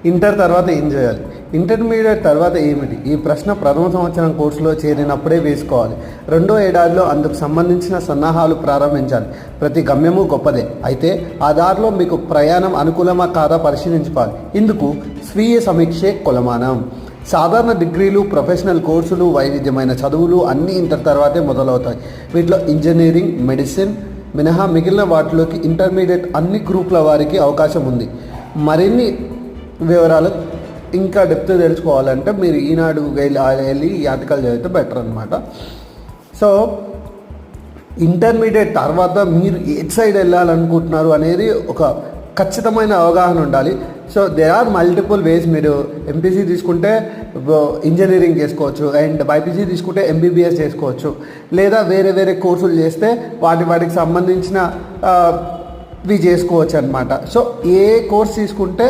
Inter తర్వాత ఏం చేయాలి, ఇంటర్మీడియట్ తర్వాత ఏమిటి? ఈ ప్రశ్న ప్రథమ సంవత్సరం కోర్సులో చేరినప్పుడే వేసుకోవాలి. రెండో ఏడాదిలో అందుకు సంబంధించిన సన్నాహాలు ప్రారంభించాలి. ప్రతి గమ్యము గొప్పదే, అయితే ఆ దారిలో మీకు ప్రయాణం అనుకూలమా కాదా పరిశీలించుకోవాలి. ఇందుకు స్వీయ సమీక్షే కొలమానం. సాధారణ డిగ్రీలు, ప్రొఫెషనల్ కోర్సులు, వైవిధ్యమైన చదువులు అన్నీ ఇంటర్ తర్వాతే మొదలవుతాయి. వీటిలో ఇంజనీరింగ్, మెడిసిన్ మినహా మిగిలిన వాటిలోకి ఇంటర్మీడియట్ అన్ని గ్రూపుల వారికి అవకాశం ఉంది. మరిన్ని వివరాలు ఇంకా డెప్త్ తెలుసుకోవాలంటే మీరు ఈనాడు వెళ్ళి ఈ ఆర్టికల్ చదివితే బెటర్ అనమాట. సో ఇంటర్మీడియట్ తర్వాత మీరు ఏ సైడ్ వెళ్ళాలనుకుంటున్నారు అనేది ఒక ఖచ్చితమైన అవగాహన ఉండాలి. So there are multiple ways. మీరు ఎంపీసీ తీసుకుంటే ఇంజనీరింగ్ చేసుకోవచ్చు, అండ్ బైపీసీ తీసుకుంటే ఎంబీబీఎస్ చేసుకోవచ్చు, లేదా వేరే వేరే కోర్సులు చేస్తే వాటికి సంబంధించిన ఇవి చేసుకోవచ్చు అనమాట. సో ఏ కోర్స్ తీసుకుంటే